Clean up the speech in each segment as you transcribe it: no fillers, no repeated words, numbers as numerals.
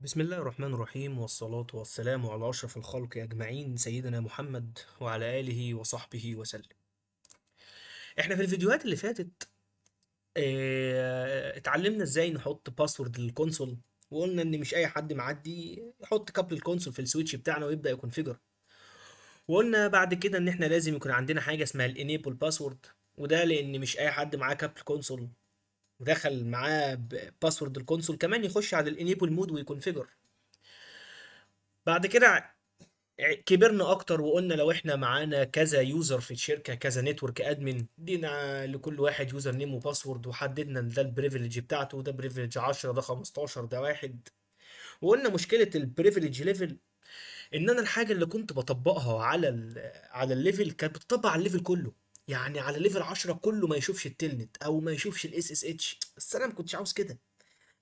بسم الله الرحمن الرحيم والصلاة والسلام على أشرف الخلق أجمعين سيدنا محمد وعلى آله وصحبه وسلم. احنا في الفيديوهات اللي فاتت اتعلمنا ازاي نحط باسورد للكونسول، وقلنا ان مش اي حد معدي يحط كابل الكونسول في السويتش بتاعنا ويبدأ يكونفيجر. وقلنا بعد كده ان احنا لازم يكون عندنا حاجة اسمها الانيبل باسورد، وده لان مش اي حد معاه كابل كونسول ودخل معاه باسورد الكونسول كمان يخش على الانيبل مود ويكونفيجر. بعد كده كبرنا اكتر وقلنا لو احنا معانا كذا يوزر في الشركه، كذا نتورك ادمن، دينا لكل واحد يوزر نيم وباسورد، وحددنا ان ده البريفليج بتاعته، ده بريفليج 10، ده 15، ده واحد. وقلنا مشكله البريفليج ليفل ان انا الحاجه اللي كنت بطبقها على الليفل كانت بتطبق على الليفل كله. يعني على ليفل 10 كله ما يشوفش التلنت او ما يشوفش الاس اس اتش، بس انا ما كنتش عاوز كده.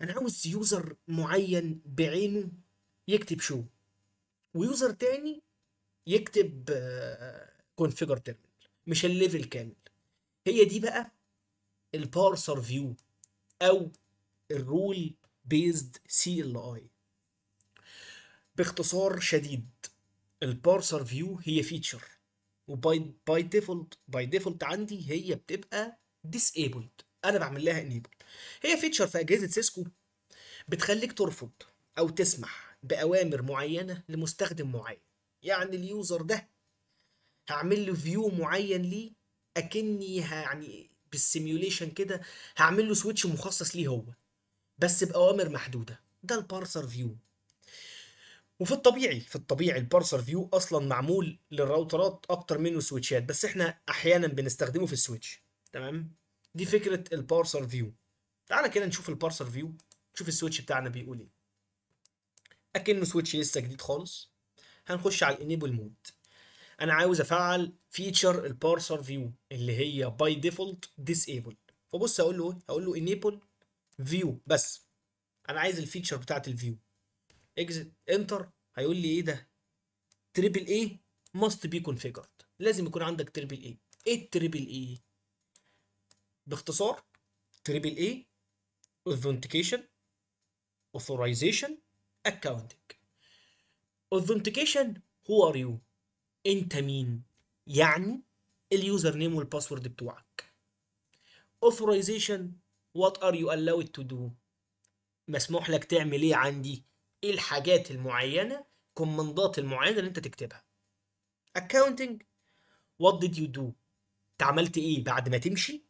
انا عاوز يوزر معين بعينه يكتب شو، ويوزر تاني يكتب كونفيجر تيرمينال، مش الليفل كامل. هي دي بقى البارسر فيو او الرول بيزد سي ال اي. باختصار شديد، البارسر فيو هي فيتشر، وباي ديفولت عندي هي بتبقى ديسيبلد، انا بعمل لها انيبل. هي فيتشر في اجهزه سيسكو بتخليك ترفض او تسمح باوامر معينه لمستخدم معين. يعني اليوزر ده هعمل له فيو معين ليه، اكني يعني بالسيميوليشن كده هعمل له سويتش مخصص ليه هو، بس باوامر محدوده. ده البارسر فيو. وفي الطبيعي البارسر فيو اصلا معمول للراوترات اكتر منه سويتشات، بس احنا احيانا بنستخدمه في السويتش. تمام. دي فكره البارسر فيو. تعالى كده نشوف البارسر فيو، نشوف السويتش بتاعنا بيقول ايه. اكنه سويتش لسه جديد خالص. هنخش على الانيبل مود. انا عاوز افعل فيتشر البارسر فيو اللي هي باي ديفولت ديسيبل. فبص اقول له ايه، هقول له انيبل فيو بس. انا عايز الفيتشر بتاعت الفيو. اكزit انتر. هيقول لي ايه ده؟ تريبل اي ماست بي كونفيجرد. لازم يكون عندك تريبل اي. ايه التريبل اي؟ باختصار، تريبل اي authentication authorization accounting. authentication who are you؟ انت مين؟ يعني اليوزر نيم والباسورد بتوعك. authorization what are you allowed to do؟ مسموح لك تعمل ايه عندي؟ ايه الحاجات المعينة، كوماندات المعينة اللي انت تكتبها. accounting what did you do؟ انت عملت ايه بعد ما تمشي؟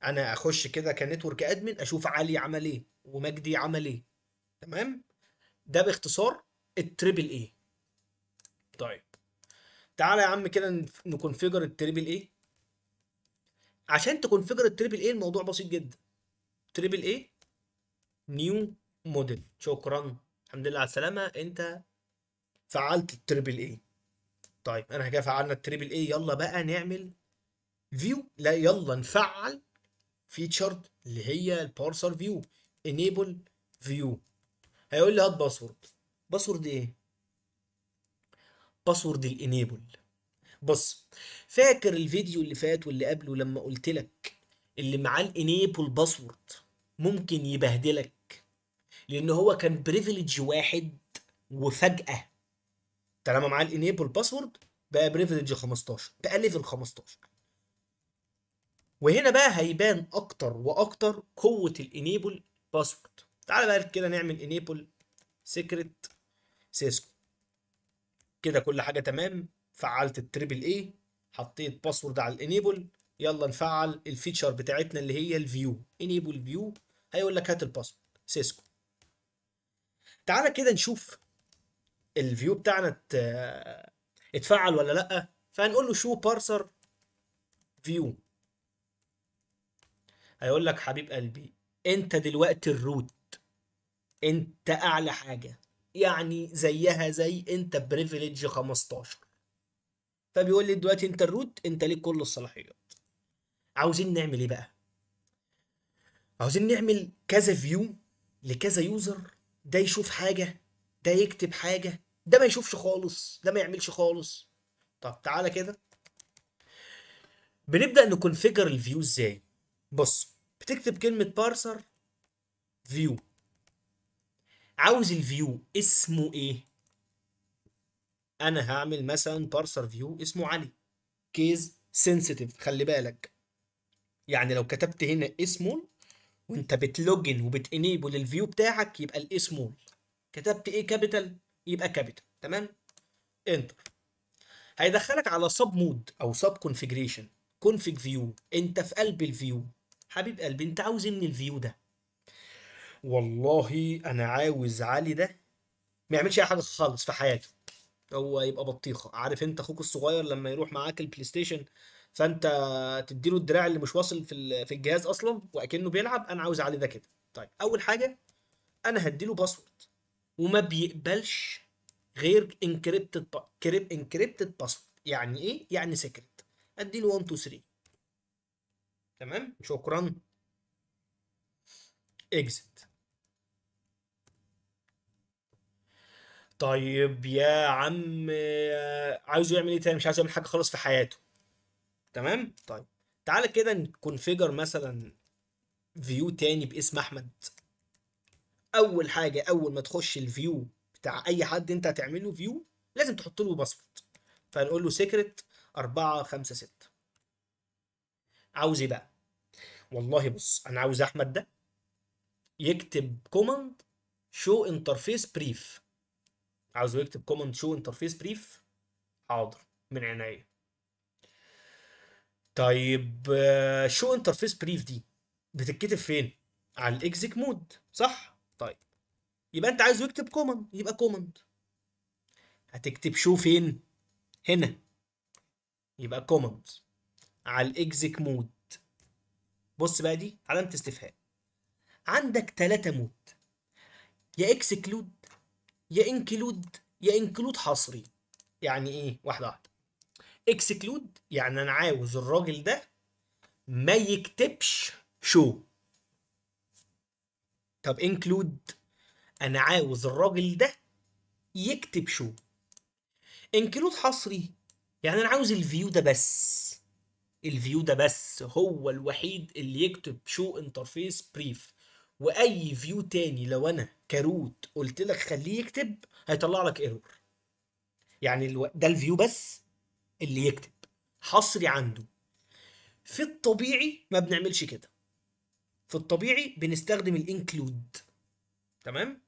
انا اخش كده كنتورك ادمن اشوف علي عمل ايه ومجدي عمل ايه. تمام. ده باختصار التريبل اي. طيب، تعالى يا عم كده نكونفيجر التريبل اي. عشان تكونفيجر التريبل اي الموضوع بسيط جدا. تريبل اي نيو موديل. شكرا، الحمد لله على السلامة، انت فعلت التريبل اي. طيب انا كده فعلنا التريبل اي، يلا بقى نعمل فيو. لا، يلا نفعل فيتشر اللي هي البارسر فيو. انيبل فيو. هيقول لي هات باسورد. باسورد ايه؟ باسورد الانيبل. بص، فاكر الفيديو اللي فات واللي قبله لما قلت لك اللي معاه الانيبل باسورد ممكن يبهدلك، لان هو كان بريفليج واحد وفجأة طالما معاه الانيبل باسورد بقى بريفليج 15، بقى ليفل 15. وهنا بقى هيبان اكتر واكتر قوة الانيبل باسورد. تعالى بقى كده نعمل انيبل سيكريت سيسكو. كده كل حاجة تمام. فعلت التريبل اي، حطيت باسورد على الانيبل. يلا نفعل الفيتشر بتاعتنا اللي هي الفيو. انيبل فيو. هيقول لك هات الباسورد سيسكو. تعالى كده نشوف الفيو بتاعنا اتفعل ولا لا. فهنقول له شو بارسر فيو. هيقول لك حبيب قلبي، انت دلوقتي الروت، انت اعلى حاجه، يعني زيها زي انت بريفليج 15. فبيقول لي دلوقتي انت الروت، انت ليك كل الصلاحيات. عاوزين نعمل ايه بقى؟ عاوزين نعمل كذا فيو لكذا يوزر، ده يشوف حاجه، ده يكتب حاجه، ده ما يشوفش خالص، ده ما يعملش خالص. طب تعالى كده بنبدأ نكونفيجر الفيو ازاي. بص، بتكتب كلمة بارسر فيو. عاوز الفيو اسمه ايه؟ انا هعمل مثلا بارسر فيو اسمه علي، كيس سنسيتيف، خلي بالك. يعني لو كتبت هنا اسمه وانت بتلوجن وبتانيبل الفيو بتاعك يبقى الاسمه، كتبت ايه كابيتال يبقى كابيتال. تمام، انتر. هيدخلك على سب مود او سب كونفيجريشن، كونفيج فيو. انت في قلب الفيو. حبيب قلبي، انت عاوز ايه من الفيو ده؟ والله انا عاوز علي ده ما يعملش اي حاجه خالص في حياته، هو يبقى بطيخه. عارف انت اخوك الصغير لما يروح معاك البلاي ستيشن فانت تديله الدراع اللي مش واصل في الجهاز اصلا واكنه بيلعب؟ انا عاوز علي ده كده. طيب اول حاجه انا هديله باسورد وما بيقبلش غير انكريبتد باسورد. يعني ايه؟ يعني سيكريت. اديله 1 2 3. تمام، شكرا. اكزit. طيب يا عم، عاوزه يعمل ايه تاني؟ مش عايز يعمل حاجه خالص في حياته. تمام، طيب تعالى كده نكونفيجر مثلا فيو تاني باسم احمد. اول حاجه اول ما تخش الفيو بتاع اي حد انت هتعمله فيو لازم تحط له باسورد. فنقول له سيكريت 4 5 6. عاوز ايه بقى؟ والله بص، انا عاوز احمد ده يكتب كوماند شو انترفيس بريف. عاوزه يكتب كوماند شو انترفيس بريف. حاضر، من عينيا. طيب شو انترفيس بريف دي بتتكتب فين؟ على الاكزيك مود، صح؟ طيب يبقى انت عايزه يكتب كوماند، يبقى كوماند. هتكتب شو فين؟ هنا. يبقى كوماند على الاكزيك مود. بص بقى، دي علامة استفهام. عندك ثلاثة مود: يا اكسكلود، يا انكلود، يا انكلود حصري. يعني ايه؟ واحدة واحدة. اكسكلود يعني انا عاوز الراجل ده ما يكتبش شو. طب انكلود، انا عاوز الراجل ده يكتب شو. انكلود حصري يعني انا عاوز الفيو ده بس، الفيو ده بس هو الوحيد اللي يكتب شو انترفيس بريف. واي فيو تاني لو انا كروت قلت لك خليه يكتب هيطلع لك ايرور. يعني ده الفيو بس اللي يكتب، حصري عنده. في الطبيعي ما بنعملش كده، في الطبيعي بنستخدم الانكلود. تمام.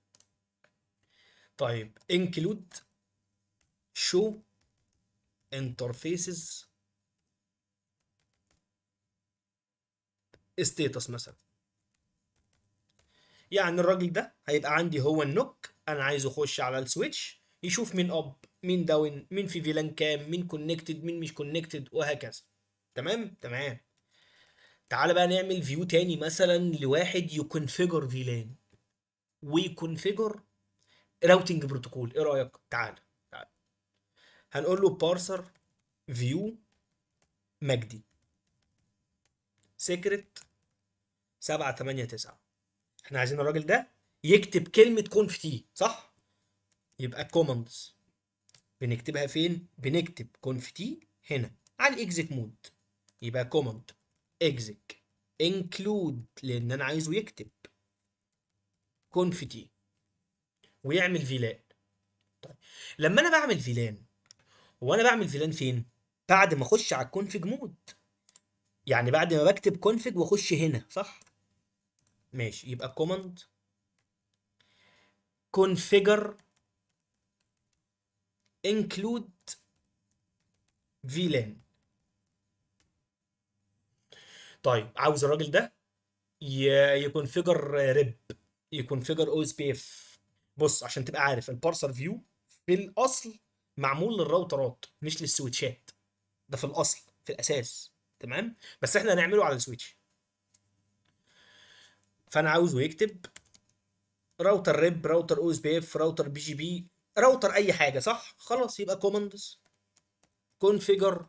طيب انكلود شو انترفيسز ستيتس مثلا. يعني الراجل ده هيبقى عندي هو النوك، انا عايز اخش على السويتش يشوف مين اب مين داون مين في فيلان كام مين كونكتد مين مش كونكتد وهكذا. تمام تمام. تعال بقى نعمل فيو تاني مثلا لواحد يكونفيجر فيلان ويكونفيجر راوتنج بروتوكول. ايه رايك؟ تعال تعال. هنقول له بارسر فيو مجدي سيكريت 7 8 9. احنا عايزين الراجل ده يكتب كلمة كونف تي، صح؟ يبقى كوماندز بنكتبها فين؟ بنكتب كونف تي هنا على الاكزيك مود. يبقى كوماند اكزيك انكلود لان انا عايزه يكتب كونف تي ويعمل فيلان. طيب لما انا بعمل فيلان، هو انا بعمل فيلان فين؟ بعد ما اخش على الكونفيج مود، يعني بعد ما بكتب كونفيج واخش هنا، صح؟ ماشي، يبقى كوماند كونفيجر انكلود فيلان. طيب عاوز الراجل ده يكونفيجر ريب، يكونفيجر او اس بي اف. بص عشان تبقى عارف، البارسر فيو في الاصل معمول للراوترات مش للسويتشات. ده في الاصل في الاساس. تمام، بس احنا هنعمله على السويتش. فانا عاوزه يكتب راوتر ريب، راوتر او اس بي اف، راوتر بي جي بي، راوتر اي حاجه، صح؟ خلاص يبقى كوماندز كونفيجر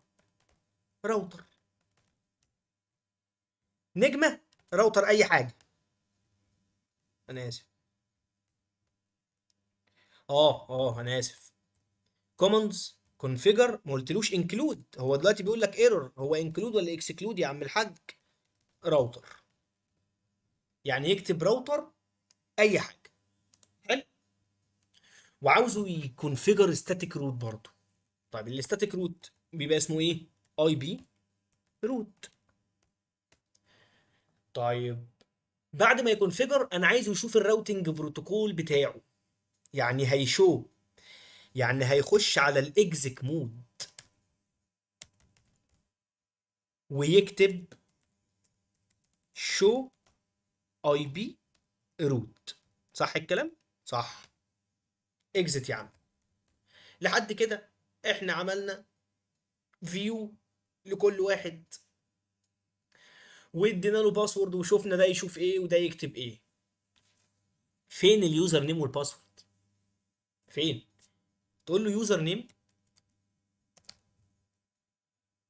راوتر نجمه، راوتر اي حاجه. انا اسف. انا اسف. كوماندز كونفيجر، ما قلتلوش انكلود. هو دلوقتي بيقول لك ايرور، هو انكلود ولا اكسكلود يا عم الحاج؟ راوتر، يعني يكتب راوتر اي حاجه. حلو. وعاوزه يكونفيجر ستاتيك روت برضه. طيب الستاتيك روت بيبقى اسمه ايه؟ اي بي روت. طيب بعد ما يكونفيجر انا عايزه يشوف الراوتنج بروتوكول بتاعه، يعني هيشو، يعني هيخش على الاكزيك مود ويكتب شو اي بي روت. صح الكلام؟ صح. اكزيت يا عم. لحد كده احنا عملنا فيو لكل واحد، وادينا له باسورد، وشفنا ده يشوف ايه وده يكتب ايه. فين اليوزر نيم والباسورد؟ فين؟ تقول له يوزر نيم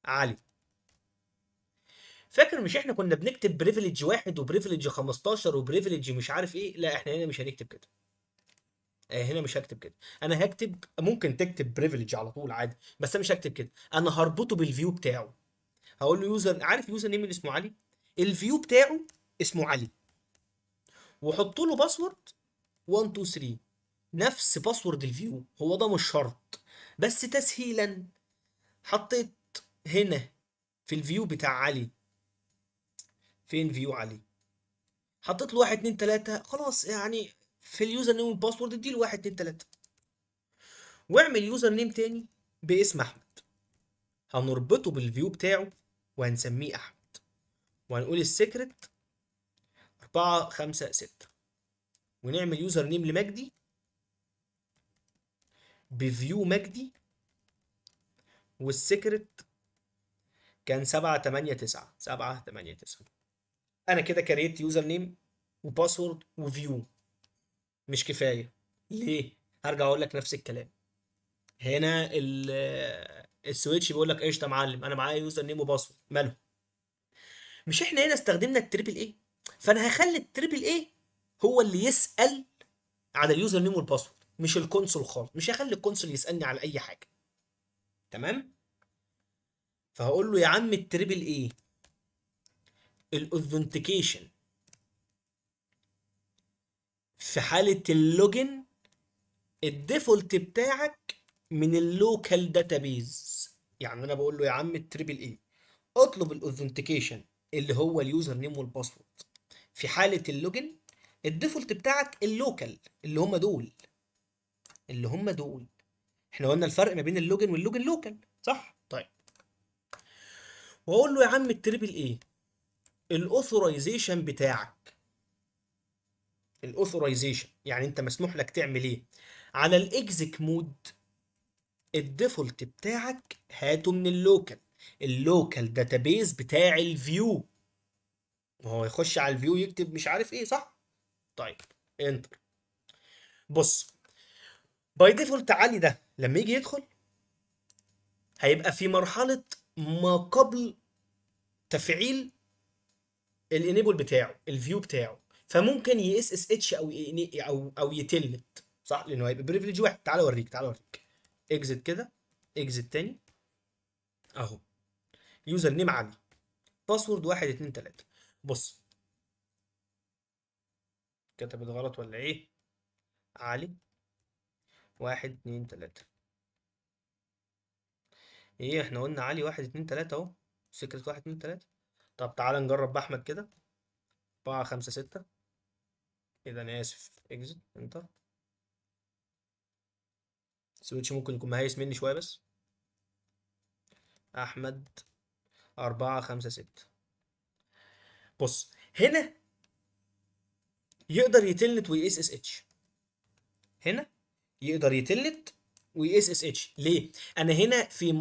علي. فاكر مش احنا كنا بنكتب بريفليج واحد وبريفليج 15 وبريفليج مش عارف ايه؟ لا احنا هنا مش هنكتب كده. هنا مش هكتب كده. انا هكتب، ممكن تكتب بريفليج على طول عادي، بس انا مش هكتب كده. انا هربطه بالفيو بتاعه. هقول له يوزر، عارف يوزر نيم اللي اسمه علي؟ الفيو بتاعه اسمه علي، وحط له باسورد 1 2 3 نفس باسورد الفيو. هو ده مش شرط، بس تسهيلا حطيت هنا في الفيو بتاع علي. فين فيو علي؟ حطيت له 1 2 3 خلاص يعني. في اليوزر نيم والباسورد اديله 1 2 3، واعمل يوزر نيم تاني باسم احمد، هنربطه بالفيو بتاعه وهنسميه احمد، وهنقول السيكرت 4 5 6، ونعمل يوزر نيم لمجدي بفيو مجدي، والسيكرت كان 7 8 9 7 8 9. انا كده كريت يوزر نيم وباسورد وفيو. مش كفايه. ليه؟ هرجع اقول لك نفس الكلام. هنا السويتش بيقول لك قشطه يا معلم، انا معايا يوزر نيم وباسورد، ماله؟ مش احنا هنا استخدمنا التريبل اي؟ فانا هخلي التريبل اي هو اللي يسال على اليوزر نيم والباسورد، مش الكونسول خالص. مش هخلي الكونسول يسالني على اي حاجه. تمام. فهقول له يا عم التريبل اي الاوثنتيكيشن في حاله اللوجن الديفولت بتاعك من اللوكال داتابيز. يعني انا بقول له يا عم التريبل اي اطلب الاوثنتيكيشن اللي هو اليوزر نيم والباسورد في حاله اللوجن، الديفولت بتاعك اللوكال اللي هم دول، اللي هم دول. احنا قلنا الفرق ما بين اللوجن واللوجن لوكال، صح؟ طيب. واقول له يا عم التريبل اي الاوثورايزيشن بتاعك، الاوثورايزيشن يعني انت مسموح لك تعمل ايه على الاكزيك مود. الديفولت بتاعك هاته من اللوكال، اللوكال داتابيز بتاع الفيو. وهو يخش على الفيو يكتب مش عارف ايه، صح؟ طيب انتر. بص، باي ديفولت علي ده لما يجي يدخل هيبقى في مرحلة ما قبل تفعيل الانيبل بتاعه، الفيو بتاعه. فممكن يس اس اتش او يتلت، صح؟ لانه هيبقى بريفليج واحد. تعال اوريك، تعال اوريك. اكزit كده، اكزit تاني اهو. يوزر نيم علي، باسورد 1 2 3. بص، كتبت غلط ولا ايه؟ علي 1 2 3. ايه احنا قلنا علي 1 2 3 اهو، سكرت 1 2 3. طب تعالى نجرب باحمد كده، 4 5 6. ايه ده؟ انا اسف. اكزit انتر. سويتش ممكن يكون مهيس مني شويه بس. احمد 4 5 6. بص هنا يقدر يتلت ويقيس اس اتش. هنا يقدر يتلت ويقيس اس اتش. ليه؟ انا هنا في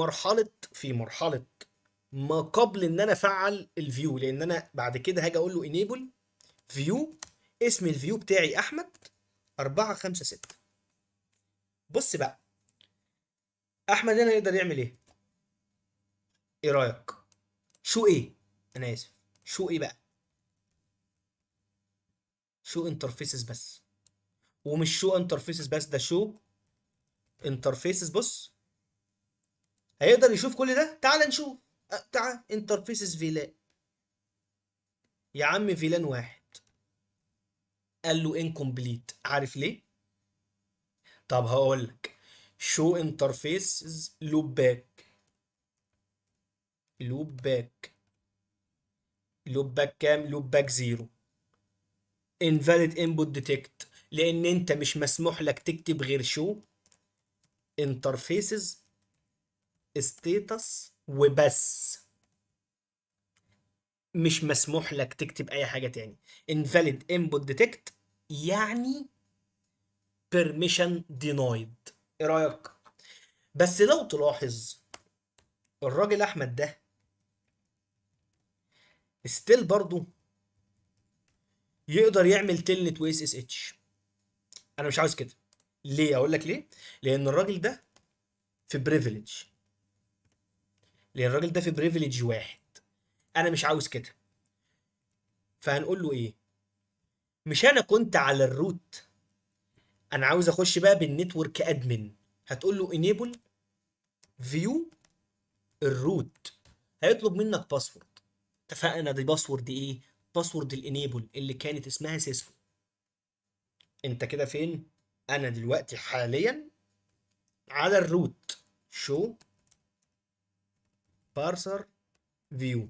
مرحله ما قبل ان انا افعل الفيو، لان انا بعد كده هاجي اقول له انيبل فيو، اسم الفيو بتاعي احمد 4 5 6. بص بقى، احمد هنا يقدر يعمل ايه؟ ايه رايك؟ شو ايه؟ انا اسف، شو ايه بقى؟ شو انترفيسز بس. ومش شو انترفيسز بس، ده شو انترفيسز. بص، هيقدر يشوف كل ده. تعال نشوف. تعال انترفيسز فيلان. يا عم فيلان واحد قال له انكمبليت. عارف ليه؟ طب هقول لك شو انترفيسز لوب باك. لوب باك. لوب باك كام؟ لوب باك 0. invalid input detect، لان انت مش مسموح لك تكتب غير شو انترفيسز ستيتس وبس، مش مسموح لك تكتب اي حاجه تاني. invalid input detect يعني permission denied. ايه رايك؟ بس لو تلاحظ الراجل احمد ده ستيل برضو يقدر يعمل تلنت واس اس اتش. انا مش عاوز كده. ليه؟ اقول لك ليه. لان الراجل ده في بريفليج. لان الراجل ده في بريفليج واحد. انا مش عاوز كده. فهنقول له ايه؟ مش انا كنت على الروت، انا عاوز اخش بقى بالنتورك ادمن. هتقول له enable view الروت، هيطلب منك باسورد. اتفقنا دي باسورد ايه؟ باسورد الانيبل اللي كانت اسمها سيسكو. انت كده فين؟ انا دلوقتي حاليا على الروت. شو بارسر فيو.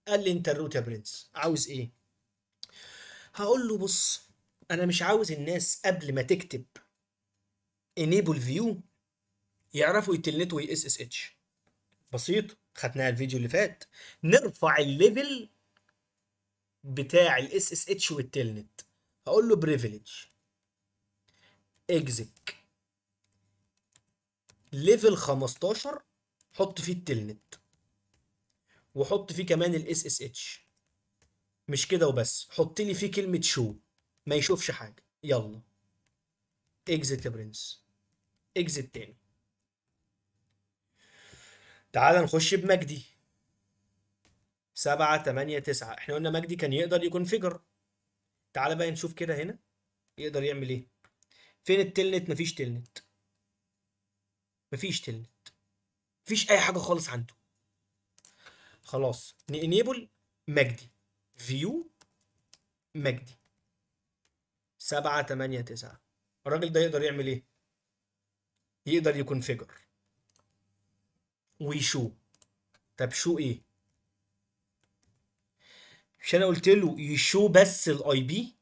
قال لي انت الروت يا برنس، عاوز ايه؟ هقول له بص، انا مش عاوز الناس قبل ما تكتب enable view يعرفوا يتلنتوا اس اس اتش. بسيط، خدناها الفيديو اللي فات. نرفع الليفل بتاع الاس اس اتش والتلنت. هقول له بريفليج اكزيك ليفل 15، حط فيه التلنت وحط فيه كمان الاس اس اتش. مش كده وبس، حط لي فيه كلمة شو ما يشوفش حاجة. يلا اكزيت يا برنس، اكزيت تاني. تعال نخش بمجدي. 7 8 9، احنا قلنا مجدي كان يقدر يكونفيجر. تعال بقى نشوف كده هنا يقدر يعمل ايه. فين التلنت؟ مفيش تلنت. مفيش تلنت. مفيش اي حاجة خالص عنده. خلاص نينيبل مجدي. فيو مجدي. 7 8 9. الراجل ده يقدر يعمل ايه؟ يقدر يكونفيجر ويشو. طب شو ايه؟ مش انا قلت له يشو بس الاي بي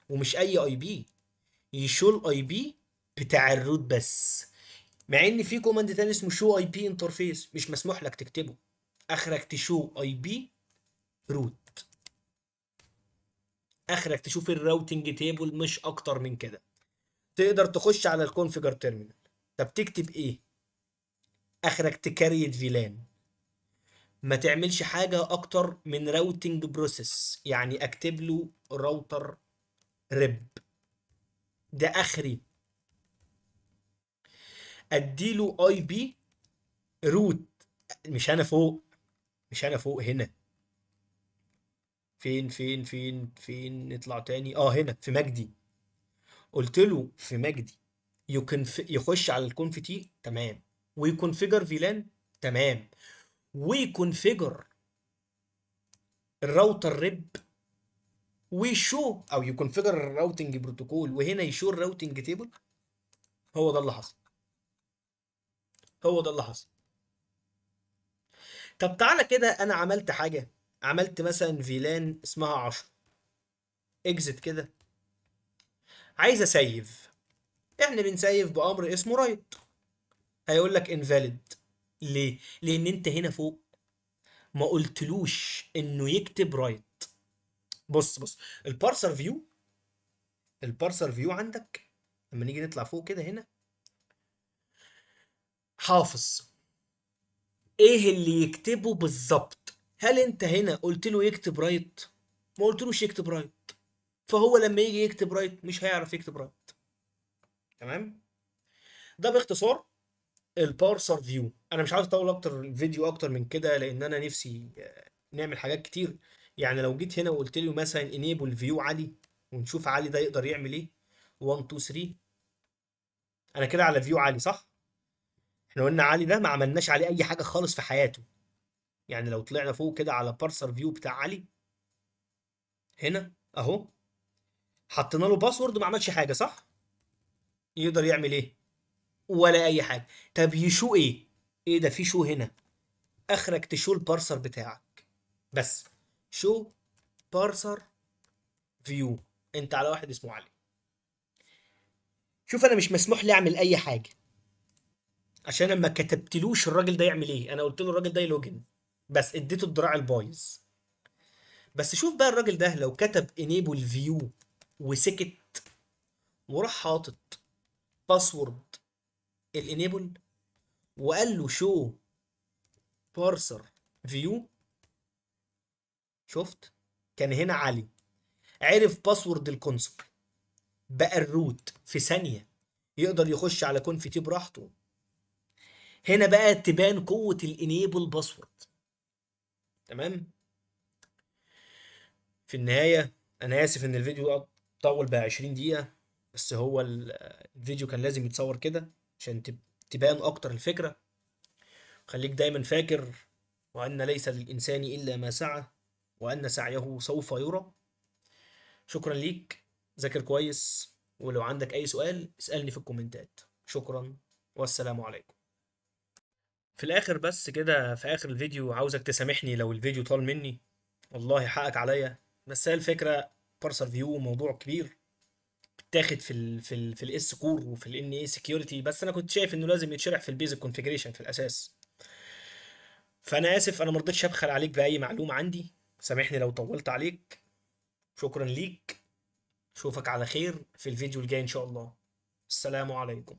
ومش اي اي بي؟ يشو الاي بي بتاع الروت بس. مع ان في كوماند تاني اسمه شو اي بي انترفيس مش مسموح لك تكتبه. اخرك تشو اي بي روت. اخرك تشوف الراوتنج تيبل مش اكتر من كده. تقدر تخش على الكونفيجر تيرمينال. طب تكتب ايه؟ اخرك تكريت فيلان. ما تعملش حاجة اكتر من راوتنج بروسيس، يعني اكتب له راوتر ريب. ده اخري. اديله اي بي روت. مش انا فوق. مش انا فوق هنا. فين نطلع تاني؟ هنا في مجدي. قلت له في مجدي يخش على الكونف تي تمام، ويكونفيجر فيلان تمام، ويكونفيجر الراوتر ريب، ويشو او يكونفيجر الراوتنج بروتوكول، وهنا يشو الراوتنج تيبل. هو ده اللي حصل. هو ده اللي حصل. طب تعالى كده، انا عملت حاجه. عملت مثلا فيلان اسمها 10. اكزت كده. عايز اسيف. احنا بنسيف بامر اسمه رايت. هيقول لك انفاليد. ليه؟ لان انت هنا فوق ما قلتلوش انه يكتب رايت. بص البارسر فيو. البارسر فيو عندك لما نيجي نطلع فوق كده هنا حافظ ايه اللي يكتبه بالظبط. هل انت هنا قلت له يكتب رايت؟ ما قلتلوش يكتب رايت. فهو لما يجي يكتب رايت مش هيعرف يكتب رايت. تمام. ده باختصار البارسر فيو. انا مش عاوز اطول اكتر الفيديو اكتر من كده لان انا نفسي نعمل حاجات كتير. يعني لو جيت هنا وقلت له مثلا انيبل فيو علي ونشوف علي ده يقدر يعمل ايه. 1 2 3. انا كده على فيو علي صح؟ احنا قلنا علي ده ما عملناش عليه اي حاجه خالص في حياته. يعني لو طلعنا فوق كده على بارسر فيو بتاع علي هنا اهو، حطينا له باسورد وما عملش حاجه صح؟ يقدر يعمل ايه؟ ولا اي حاجه. طب يشو ايه؟ ايه ده؟ في شو هنا، اخرك تشو البارسر بتاعك بس. شو بارسر فيو. انت على واحد اسمه علي. شوف انا مش مسموح لي اعمل اي حاجه، عشان انا ما كتبتلوش الراجل ده يعمل ايه. انا قلت له الراجل ده يلوجن بس، اديته الدراع البايظ. بس شوف بقى الراجل ده لو كتب enable view وسكت، وراح حاطط باسورد الانيبل، وقال له شو بارسر فيو، شفت؟ كان هنا علي عرف باسورد الكونسول، بقى الروت في ثانية، يقدر يخش على كونفتي براحته. هنا بقى تبان قوة الانيبل باسورد. تمام. في النهاية انا اسف ان الفيديو ده طول بقى 20 دقيقة، بس هو الفيديو كان لازم يتصور كده عشان تبان اكتر الفكرة. خليك دايما فاكر وان ليس للانسان الا ما سعى، وان سعيه سوف يرى. شكرا ليك، ذاكر كويس، ولو عندك اي سؤال اسألني في الكومنتات. شكرا، والسلام عليكم. في الاخر بس كده، في اخر الفيديو عاوزك تسامحني لو الفيديو طال مني، والله حقك عليا. بس هي الفكره، بارسر فيو موضوع كبير، بتاخد في الاس كور وفي الان اي سكيورتي، بس انا كنت شايف انه لازم يتشرح في البيزك كونفيجريشن في الاساس. فانا اسف، انا ما رضيتش ابخل عليك باي معلومه عندي، سامحني لو طولت عليك. شكرا ليك، اشوفك على خير في الفيديو الجاي ان شاء الله. السلام عليكم.